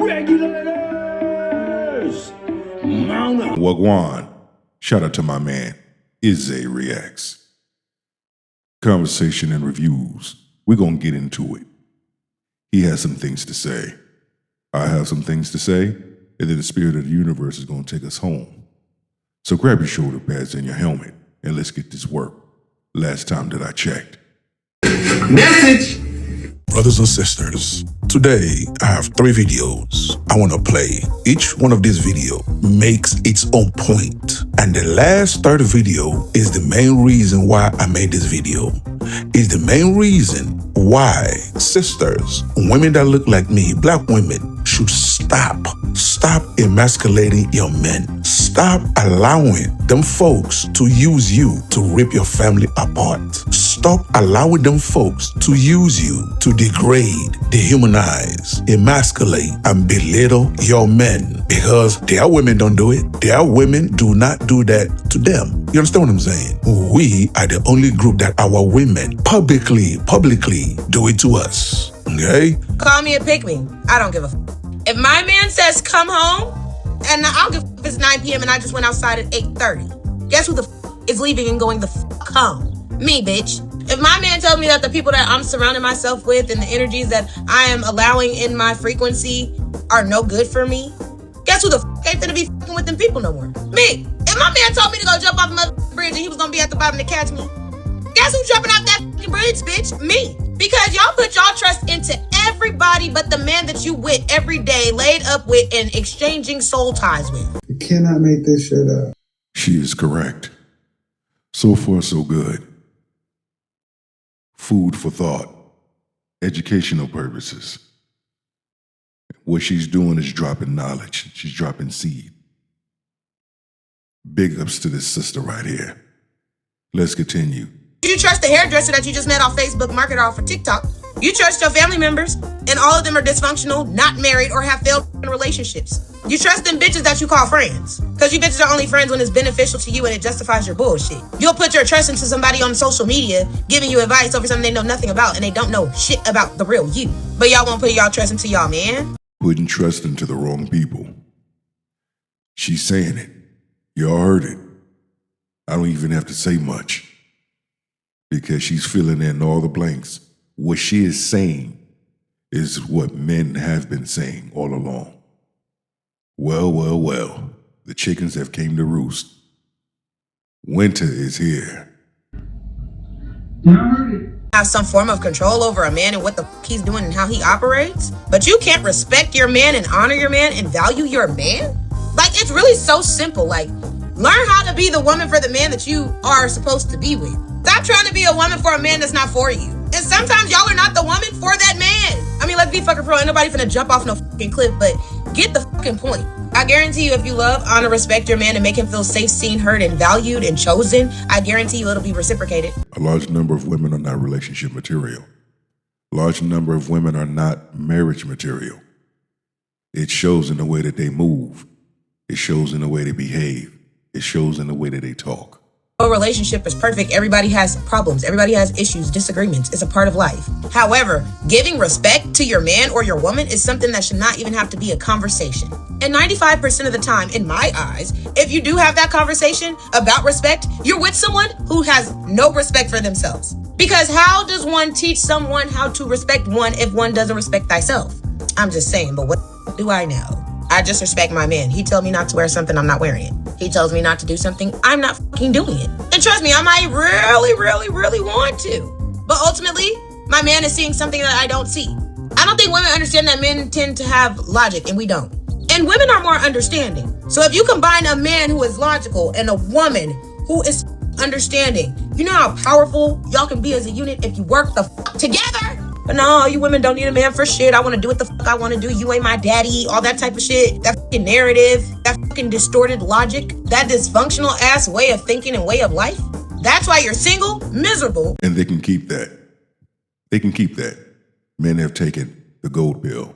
Regulators! Mount up. Wagwan. Shout out to my man, Izzy Reacts. Conversation and reviews. We're going to get into it. He has some things to say. I have some things to say, and then the spirit of the universe is going to take us home. So grab your shoulder pads and your helmet, and let's get this work. Last time that I checked. Message! Brothers and sisters, today I have 3 videos I want to play. Each one of these videos makes its own point. And the last third video is the main reason why I made this video. Is the main reason why sisters, women that look like me, black women, should stop emasculating your men. Stop allowing them folks to use you to rip your family apart. Stop allowing them folks to use you to degrade, dehumanize, emasculate, and belittle your men. Because their women don't do it. Their women do not do that to them. You understand what I'm saying? We are the only group that our women publicly do it to us. Okay? Call me a pick-me. I don't give a f***. If my man says come home, and I don't give a f*** if it's 9 p.m. and I just went outside at 8:30, guess who the f*** is leaving and going the f*** home? Me, bitch. If my man tells me that the people that I'm surrounding myself with and the energies that I am allowing in my frequency are no good for me, guess who the f*** ain't finna be f***ing with them people no more? Me. If my man told me to go jump off another bridge and he was gonna be at the bottom to catch me, guess who's jumping off that f***ing bridge, bitch? Me. Because y'all put y'all trust into everybody but the man that you with every day, laid up with and exchanging soul ties with. You cannot make this shit up. She is correct. So far, so good. Food for thought. Educational purposes. What she's doing is dropping knowledge. She's dropping seed. Big ups to this sister right here. Let's continue. You trust the hairdresser that you just met off Facebook, market off for TikTok. You trust your family members, and all of them are dysfunctional, not married, or have failed relationships. You trust them bitches that you call friends, because you bitches are only friends when it's beneficial to you and it justifies your bullshit. You'll put your trust into somebody on social media giving you advice over something they know nothing about, and they don't know shit about the real you. But y'all won't put y'all trust into y'all man. Putting trust into the wrong people. She's saying it. Y'all heard it. I don't even have to say much, because she's filling in all the blanks. What she is saying is what men have been saying all along. Well, the chickens have came to roost. Winter is here. Have some form of control over a man and what the f*** he's doing and how he operates, but you can't respect your man and honor your man and value your man? Like, it's really so simple. Like, learn how to be the woman for the man that you are supposed to be with. Stop trying to be a woman for a man that's not for you. And sometimes y'all are not the woman for that man. I mean, let's be fucking pro. Ain't nobody finna jump off no fucking cliff, but get the fucking point. I guarantee you, if you love, honor, respect your man and make him feel safe, seen, heard, and valued and chosen, I guarantee you it'll be reciprocated. A large number of women are not relationship material. A large number of women are not marriage material. It shows in the way that they move. It shows in the way they behave. It shows in the way that they talk. No relationship is perfect. Everybody has problems. Everybody has issues, disagreements. It's a part of life. However, giving respect to your man or your woman is something that should not even have to be a conversation. And 95% of the time, in my eyes, if you do have that conversation about respect, you're with someone who has no respect for themselves. Because how does one teach someone how to respect one if one doesn't respect thyself? I'm just saying, but what do I know? I just respect my man. He tells me not to wear something, I'm not wearing it. He tells me not to do something, I'm not fucking doing it. And trust me, I might really want to. But ultimately, my man is seeing something that I don't see. I don't think women understand that men tend to have logic, and we don't. And women are more understanding. So if you combine a man who is logical and a woman who is understanding, you know how powerful y'all can be as a unit if you work the fuck together? But no, you women don't need a man for shit. I want to do what the fuck I want to do. You ain't my daddy. All that type of shit. That fucking narrative. That fucking distorted logic. That dysfunctional ass way of thinking and way of life. That's why you're single, miserable. And they can keep that. They can keep that. Men have taken the gold pill.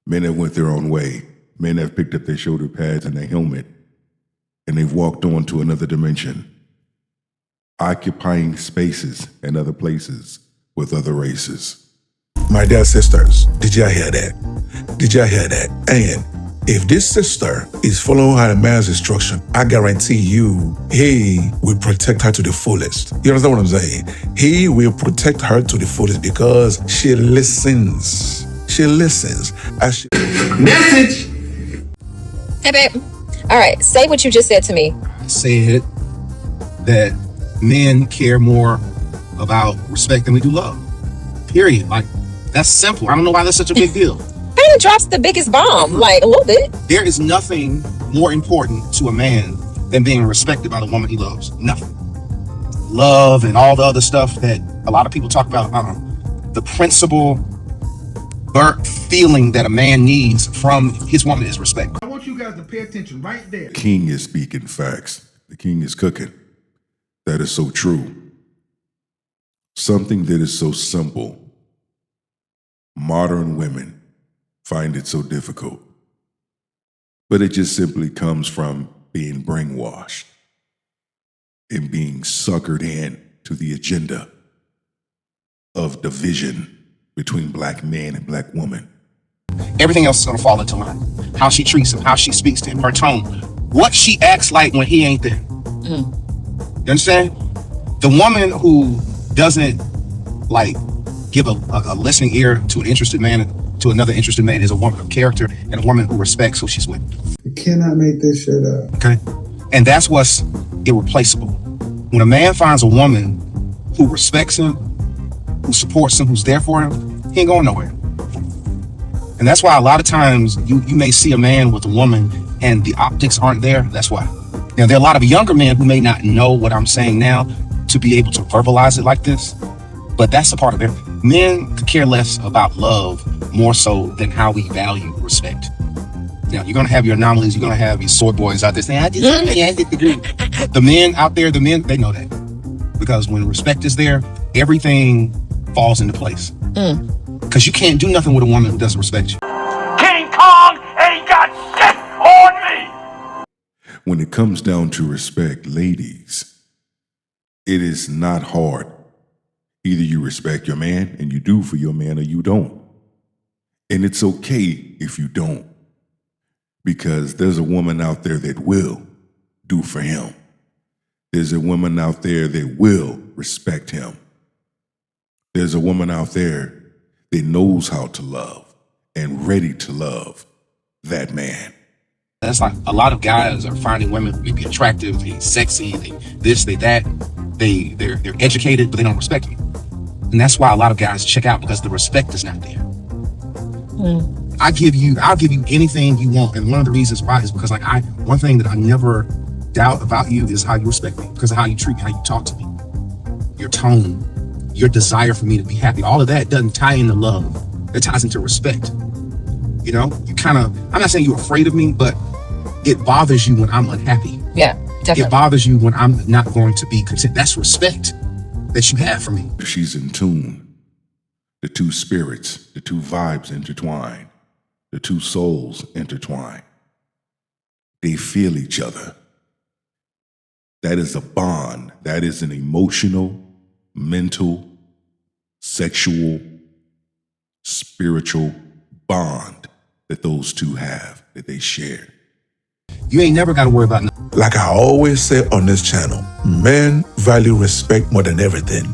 Men have went their own way. Men have picked up their shoulder pads and their helmet, and they've walked on to another dimension, occupying spaces and other places with other races. My dear sisters, did y'all hear that? Did y'all hear that? And if this sister is following her man's instruction, I guarantee you, he will protect her to the fullest. You understand what I'm saying? He will protect her to the fullest because she listens. She listens. Message. Hey, babe. All right, say what you just said to me. I said that men care more about respect than we do love. Period. Like, that's simple. I don't know why that's such a big deal. Kind of drops the biggest bomb, like a little bit. There is nothing more important to a man than being respected by the woman he loves. Nothing. Love and all the other stuff that a lot of people talk about. The principal feeling that a man needs from his woman is respect. I want you guys to pay attention right there. The king is speaking facts. The king is cooking. That is so true. Something that is so simple. Modern women find it so difficult. But it just simply comes from being brainwashed and being suckered in to the agenda of division between black men and black women. Everything else is going to fall into line. How she treats him, how she speaks to him, her tone, what she acts like when he ain't there. You understand? The woman who doesn't like give a listening ear to an interested man, to another interested man, is a woman of character and a woman who respects who she's with. You cannot make this shit up. Okay? And that's what's irreplaceable. When a man finds a woman who respects him, who supports him, who's there for him, he ain't going nowhere. And that's why a lot of times you may see a man with a woman and the optics aren't there. That's why. Now, there are a lot of younger men who may not know what I'm saying now to be able to verbalize it like this, but that's a part of it. Men could care less about love more so than how we value respect. Now, you're going to have your anomalies. You're going to have your soy boys out there saying, I disagree. The men out there, they know that. Because when respect is there, everything falls into place. Because you can't do nothing with a woman who doesn't respect you. King Kong ain't got shit on me! When it comes down to respect, ladies, it is not hard. Either you respect your man and you do for your man, or you don't. And it's okay if you don't. Because there's a woman out there that will do for him. There's a woman out there that will respect him. There's a woman out there that knows how to love and ready to love that man. That's like a lot of guys are finding women who may be attractive, they sexy, they this, they that. They're educated, but they don't respect me. And that's why a lot of guys check out, because the respect is not there. I'll give you anything you want. And one of the reasons why is because one thing that I never doubt about you is how you respect me, because of how you treat me, how you talk to me, your tone, your desire for me to be happy. All of that doesn't tie into love. It ties into respect. You know, I'm not saying you're afraid of me, but it bothers you when I'm unhappy. Yeah, definitely. It bothers you when I'm not going to be content. That's respect that you have for me. She's in tune. The two spirits, the two vibes intertwine. The two souls intertwine. They feel each other. That is a bond. That is an emotional, mental, sexual, spiritual bond that those two have, that they share. You ain't never got to worry about nothing. Like I always say on this channel, men value respect more than everything.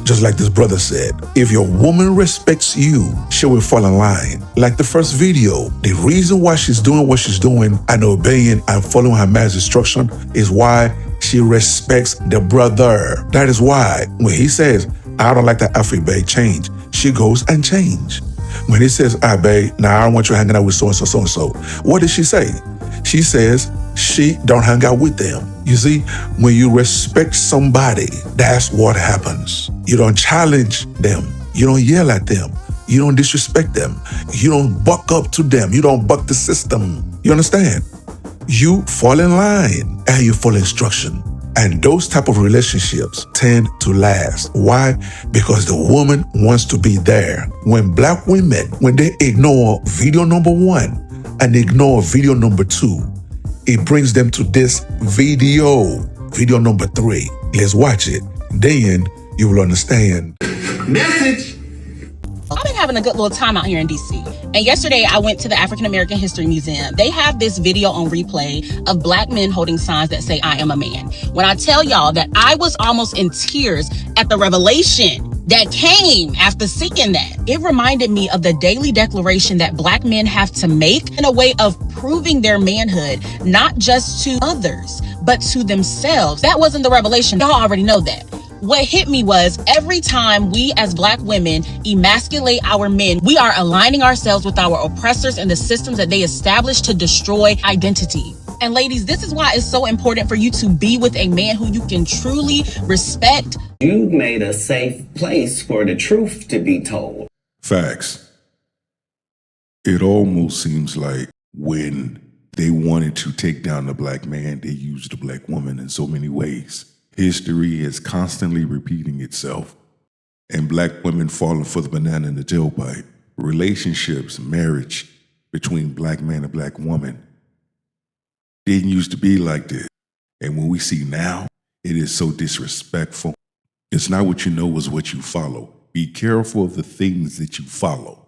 Just like this brother said, if your woman respects you, she will fall in line. Like the first video, the reason why she's doing what she's doing and obeying and following her man's instruction is why she respects the brother. That is why when he says, I don't like that outfit, babe, change, she goes and change. When he says, babe, now I don't want you hanging out with so-and-so, so-and-so, what did she say? She says she don't hang out with them. You see, when you respect somebody, that's what happens. You don't challenge them. You don't yell at them. You don't disrespect them. You don't buck up to them. You don't buck the system. You understand? You fall in line and you follow instruction. And those type of relationships tend to last. Why? Because the woman wants to be there. When black women, when they ignore video number 1 and ignore video number 2, it brings them to this video number 3. Let's watch it. Then you will understand. Message. I've been having a good little time out here in DC. And yesterday, I went to the African American History Museum. They have this video on replay of Black men holding signs that say, "I am a man." When I tell y'all that I was almost in tears at the revelation that came after seeing that, it reminded me of the daily declaration that Black men have to make in a way of proving their manhood, not just to others, but to themselves. That wasn't the revelation. Y'all already know that. What hit me was every time we as Black women emasculate our men, we are aligning ourselves with our oppressors and the systems that they established to destroy identity. And ladies, this is why it's so important for you to be with a man who you can truly respect. You made a safe place for the truth to be told. Facts. It almost seems like when they wanted to take down the Black man, they used the Black woman in so many ways. History is constantly repeating itself, and Black women falling for the banana in the tailpipe. Relationships, marriage between Black man and Black woman didn't used to be like this. And when we see now, it is so disrespectful. It's not what you know, is what you follow. Be careful of the things that you follow,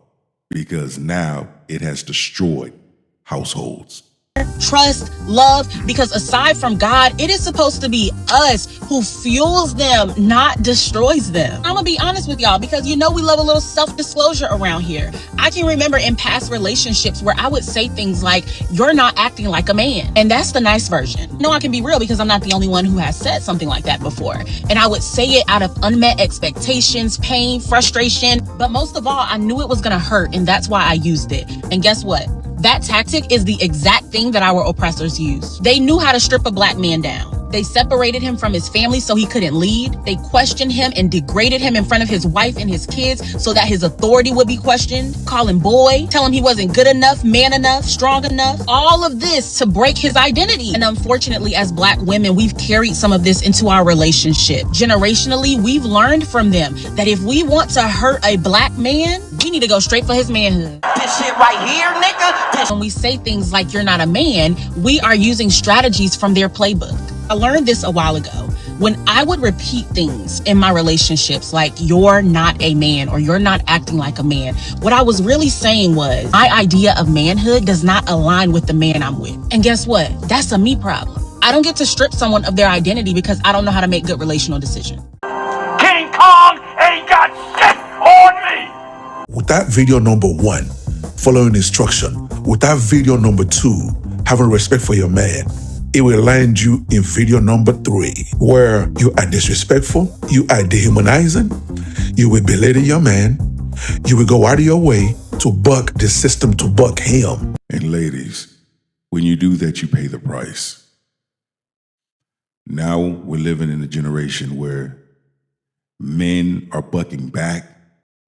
because now it has destroyed households. Trust, love, because aside from God, it is supposed to be us who fuels them, not destroys them. I'm gonna be honest with y'all, because you know we love a little self-disclosure around here. I can remember in past relationships where I would say things like, "You're not acting like a man." And that's the nice version. No, I can be real because I'm not the only one who has said something like that before. And I would say it out of unmet expectations, pain, frustration. But most of all, I knew it was gonna hurt, and that's why I used it. And guess what? That tactic is the exact thing that our oppressors used. They knew how to strip a Black man down. They separated him from his family so he couldn't lead. They questioned him and degraded him in front of his wife and his kids so that his authority would be questioned. Call him boy, tell him he wasn't good enough, man enough, strong enough. All of this to break his identity. And unfortunately, as Black women, we've carried some of this into our relationship. Generationally, we've learned from them that if we want to hurt a Black man, we need to go straight for his manhood. This shit right here, nigga. When we say things like "you're not a man," we are using strategies from their playbook. I learned this a while ago. When I would repeat things in my relationships like "you're not a man" or "you're not acting like a man," what I was really saying was my idea of manhood does not align with the man I'm with. And guess what? That's a me problem. I don't get to strip someone of their identity because I don't know how to make good relational decisions. King Kong ain't got shit on me. With that video number 1, following instruction. With that video number 2, having respect for your man, it will land you in video number 3, where you are disrespectful, you are dehumanizing, you will belittle your man, you will go out of your way to buck the system, to buck him. And ladies, when you do that, you pay the price. Now we're living in a generation where men are bucking back,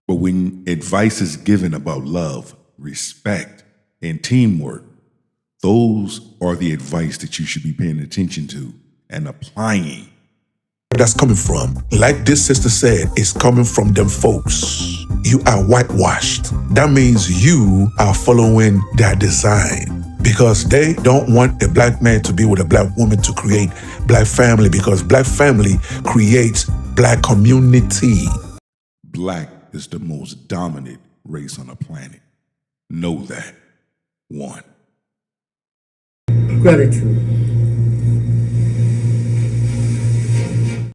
but when advice is given about love, respect, and teamwork, those are the advice that you should be paying attention to and applying. That's coming from, like this sister said, it's coming from them folks. You are whitewashed. That means you are following their design, because they don't want a Black man to be with a Black woman to create Black family, because Black family creates Black community. Black is the most dominant race on the planet. Know that. 1. Gratitude.